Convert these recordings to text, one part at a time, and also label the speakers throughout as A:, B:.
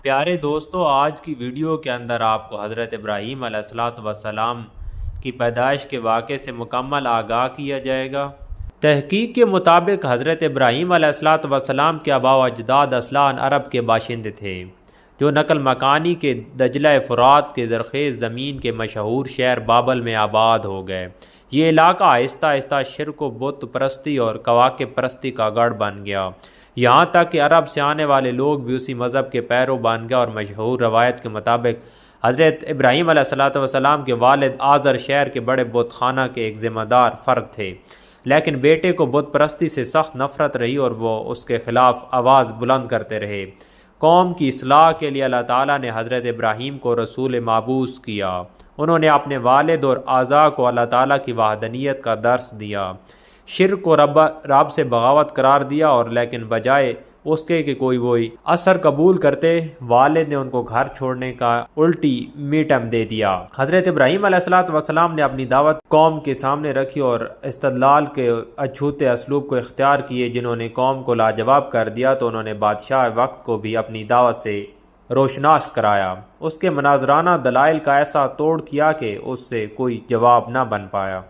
A: پیارے دوستو، آج کی ویڈیو کے اندر آپ کو حضرت ابراہیم علیہ الصلوۃ والسلام کی پیدائش کے واقعے سے مکمل آگاہ کیا جائے گا۔ تحقیق کے مطابق حضرت ابراہیم علیہ الصلوۃ والسلام کے آباء و اجداد اصلاً عرب کے باشندے تھے، جو نقل مکانی کے دجلہ فرات کے زرخیز زمین کے مشہور شہر بابل میں آباد ہو گئے۔ یہ علاقہ آہستہ آہستہ شرک و بت پرستی اور کواکب پرستی کا گڑھ بن گیا، یہاں تک کہ عرب سے آنے والے لوگ بھی اسی مذہب کے پیرو بن گئے، اور مشہور روایت کے مطابق حضرت ابراہیم علیہ الصلوۃ والسلام کے والد آزر شہر کے بڑے بت خانہ کے ایک ذمہ دار فرد تھے، لیکن بیٹے کو بت پرستی سے سخت نفرت رہی اور وہ اس کے خلاف آواز بلند کرتے رہے۔ قوم کی اصلاح کے لیے اللہ تعالیٰ نے حضرت ابراہیم کو رسول مبعوث کیا۔ انہوں نے اپنے والد اور اعضاء کو اللہ تعالیٰ کی وحدانیت کا درس دیا، شرک کو رب سے بغاوت قرار دیا، اور لیکن بجائے اس کے کہ کوئی وہی اثر قبول کرتے، والد نے ان کو گھر چھوڑنے کا الٹی میٹم دے دیا۔ حضرت ابراہیم علیہ الصلوۃ والسلام نے اپنی دعوت قوم کے سامنے رکھی اور استدلال کے اچھوتے اسلوب کو اختیار کیے۔ جنہوں نے قوم کو لاجواب کر دیا تو انہوں نے بادشاہ وقت کو بھی اپنی دعوت سے روشناس کرایا، اس کے مناظرانہ دلائل کا ایسا توڑ کیا کہ اس سے کوئی جواب نہ بن پایا۔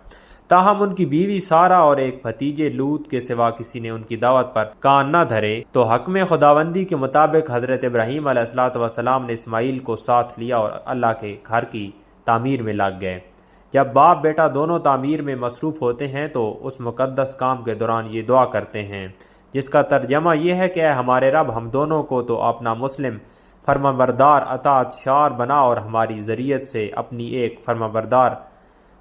A: تاہم ان کی بیوی سارہ اور ایک بھتیجے لوط کے سوا کسی نے ان کی دعوت پر کان نہ دھرے، تو حکم خداوندی کے مطابق حضرت ابراہیم علیہ الصلوۃ والسلام نے اسماعیل کو ساتھ لیا اور اللہ کے گھر کی تعمیر میں لگ گئے۔ جب باپ بیٹا دونوں تعمیر میں مصروف ہوتے ہیں تو اس مقدس کام کے دوران یہ دعا کرتے ہیں، جس کا ترجمہ یہ ہے کہ اے ہمارے رب، ہم دونوں کو تو اپنا مسلم فرمانبردار اطاعت شار بنا، اور ہماری ذریت سے اپنی ایک فرمانبردار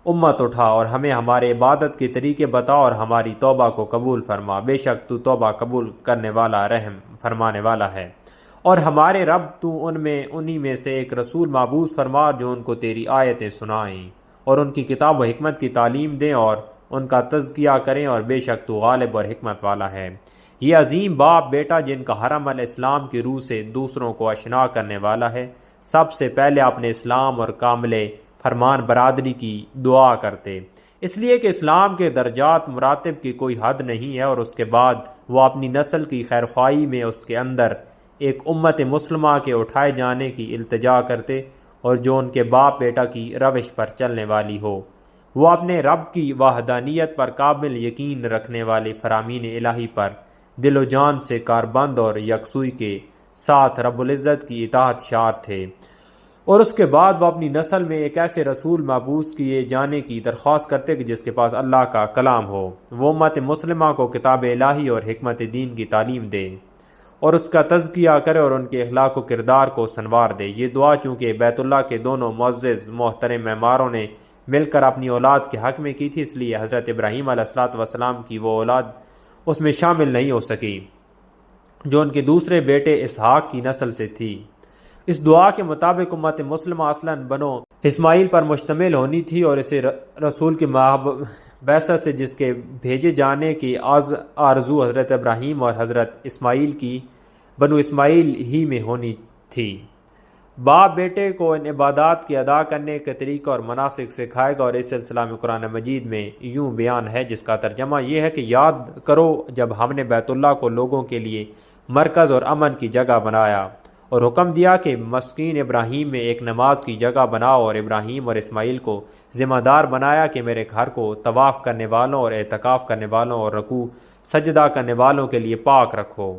A: امت اٹھا، اور ہمیں ہمارے عبادت کے طریقے بتا، اور ہماری توبہ کو قبول فرما، بے شک تو توبہ قبول کرنے والا رحم فرمانے والا ہے۔ اور ہمارے رب، تو انہی میں سے ایک رسول مبعوث فرما جو ان کو تیری آیتیں سنائیں اور ان کی کتاب و حکمت کی تعلیم دیں اور ان کا تزکیہ کریں، اور بے شک تو غالب اور حکمت والا ہے۔ یہ عظیم باپ بیٹا جن کا حرم الاسلام کی روح سے دوسروں کو اشنا کرنے والا ہے، سب سے پہلے اپنے اسلام اور کامل فرمان برادری کی دعا کرتے، اس لیے کہ اسلام کے درجات مراتب کی کوئی حد نہیں ہے، اور اس کے بعد وہ اپنی نسل کی خیرخواہی میں اس کے اندر ایک امت مسلمہ کے اٹھائے جانے کی التجا کرتے، اور جو ان کے باپ بیٹا کی روش پر چلنے والی ہو، وہ اپنے رب کی وحدانیت پر کامل یقین رکھنے والے فرامین الہی پر دل و جان سے کاربند اور یکسوئی کے ساتھ رب العزت کی اطاعت شار تھے۔ اور اس کے بعد وہ اپنی نسل میں ایک ایسے رسول مبعوث کیے جانے کی درخواست کرتے کہ جس کے پاس اللہ کا کلام ہو، وہ امت مسلمہ کو کتاب الہی اور حکمت دین کی تعلیم دے اور اس کا تزکیہ کرے اور ان کے اخلاق و کردار کو سنوار دے۔ یہ دعا چونکہ بیت اللہ کے دونوں معزز محترم معماروں نے مل کر اپنی اولاد کے حق میں کی تھی، اس لیے حضرت ابراہیم علیہ الصلوۃ والسلام کی وہ اولاد اس میں شامل نہیں ہو سکی جو ان کے دوسرے بیٹے اسحاق کی نسل سے تھی۔ اس دعا کے مطابق امت مسلمہ اصلاً بنو اسماعیل پر مشتمل ہونی تھی، اور اسے رسول کی بعثت سے جس کے بھیجے جانے کی آرزو حضرت ابراہیم اور حضرت اسماعیل کی بنو اسماعیل ہی میں ہونی تھی۔ باپ بیٹے کو ان عبادات کی ادا کرنے کے طریقہ اور مناسک سکھائے گا، اور اس سلسلہ میں قرآن مجید میں یوں بیان ہے، جس کا ترجمہ یہ ہے کہ یاد کرو جب ہم نے بیت اللہ کو لوگوں کے لیے مرکز اور امن کی جگہ بنایا، اور حکم دیا کہ مسکین ابراہیم میں ایک نماز کی جگہ بناؤ، اور ابراہیم اور اسماعیل کو ذمہ دار بنایا کہ میرے گھر کو طواف کرنے والوں اور اعتکاف کرنے والوں اور رکوع سجدہ کرنے والوں کے لیے پاک رکھو۔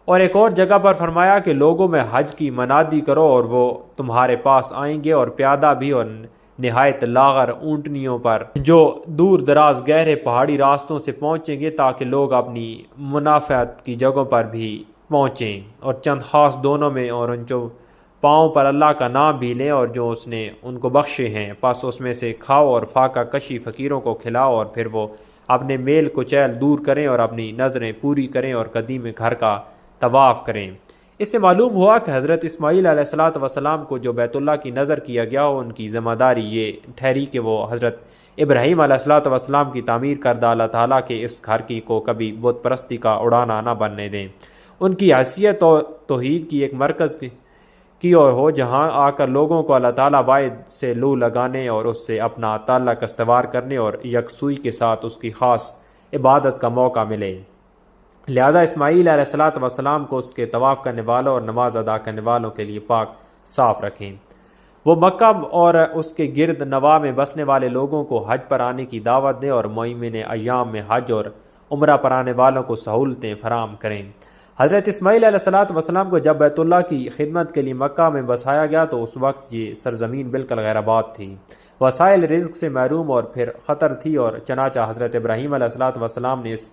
A: اور ایک اور جگہ پر فرمایا کہ لوگوں میں حج کی منادی کرو، اور وہ تمہارے پاس آئیں گے، اور پیادہ بھی اور نہایت لاغر اونٹنیوں پر جو دور دراز گہرے پہاڑی راستوں سے پہنچیں گے، تاکہ لوگ اپنی منافعت کی جگہوں پر بھی پہنچیں، اور چند خاص دونوں میں اور ان جو پاؤں پر اللہ کا نام بھی لیں، اور جو اس نے ان کو بخشے ہیں، پس اس میں سے کھاؤ اور فاقہ کشی فقیروں کو کھلاؤ، اور پھر وہ اپنے میل کچیل دور کریں اور اپنی نظریں پوری کریں اور قدیم گھر کا طواف کریں۔ اس سے معلوم ہوا کہ حضرت اسماعیل علیہ الصلوۃ والسلام کو جو بیت اللہ کی نظر کیا گیا، ان کی ذمہ داری یہ ٹھہری کہ وہ حضرت ابراہیم علیہ الصلوۃ والسلام کی تعمیر کردہ اللہ تعالیٰ کے اس گھر کی کو کبھی بت پرستی کا اڑانا نہ بننے دیں۔ ان کی حیثیت اور توحید کی ایک مرکز کی اور ہو، جہاں آ کر لوگوں کو اللہ تعالیٰ واحد سے لو لگانے اور اس سے اپنا تعلق استوار کرنے اور یکسوئی کے ساتھ اس کی خاص عبادت کا موقع ملے۔ لہذا اسماعیل علیہ الصلوۃ والسلام کو اس کے طواف کرنے والوں اور نماز ادا کرنے والوں کے لیے پاک صاف رکھیں۔ وہ مکہ اور اس کے گرد نواح میں بسنے والے لوگوں کو حج پر آنے کی دعوت دیں اور معین ایام میں حج اور عمرہ پر آنے والوں کو سہولتیں فراہم کریں۔ حضرت اسماعیل علیہ الصلوۃ والسلام کو جب بیت اللہ کی خدمت کے لیے مکہ میں بسایا گیا تو اس وقت یہ سرزمین بالکل غیر آباد تھی، وسائل رزق سے محروم اور پھر خطر تھی، اور چنانچہ حضرت ابراہیم علیہ الصلوۃ والسلام نے اس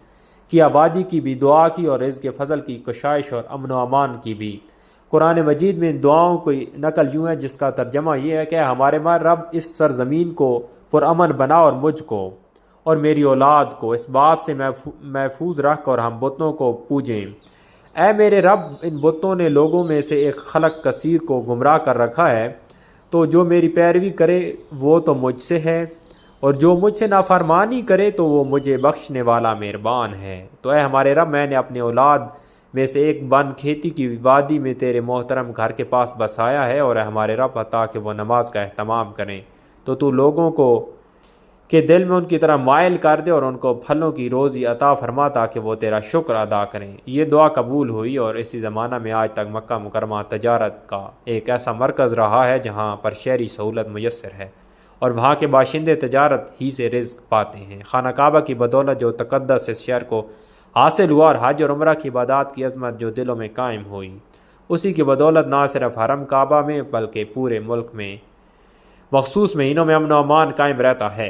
A: کی آبادی کی بھی دعا کی اور رزق فضل کی کشائش اور امن و امان کی بھی۔ قرآن مجید میں ان دعاؤں کی نقل یوں ہے، جس کا ترجمہ یہ ہے کہ ہمارے رب اس سرزمین کو پرامن بنا اور مجھ کو اور میری اولاد کو اس بات سے محفوظ رکھ اور ہم بتوں کو پوجیں۔ اے میرے رب، ان بتوں نے لوگوں میں سے ایک خلق کثیر کو گمراہ کر رکھا ہے، تو جو میری پیروی کرے وہ تو مجھ سے ہے، اور جو مجھ سے نافرمانی کرے تو وہ مجھے بخشنے والا مہربان ہے۔ تو اے ہمارے رب، میں نے اپنے اولاد میں سے ایک بن کھیتی کی وادی میں تیرے محترم گھر کے پاس بسایا ہے، اور اے ہمارے رب، تاکہ وہ نماز کا اہتمام کریں تو لوگوں کو کے دل میں ان کی طرح مائل کر دے اور ان کو پھلوں کی روزی عطا فرما تاکہ وہ تیرا شکر ادا کریں۔ یہ دعا قبول ہوئی، اور اسی زمانہ میں آج تک مکہ مکرمہ تجارت کا ایک ایسا مرکز رہا ہے جہاں پر شہری سہولت میسر ہے، اور وہاں کے باشندے تجارت ہی سے رزق پاتے ہیں۔ خانہ کعبہ کی بدولت جو تقدس اس شہر کو حاصل ہوا، اور حج اور عمرہ کی عبادات کی عظمت جو دلوں میں قائم ہوئی، اسی کی بدولت نہ صرف حرم کعبہ میں بلکہ پورے ملک میں مخصوص مہینوں میں امن و امان قائم رہتا ہے۔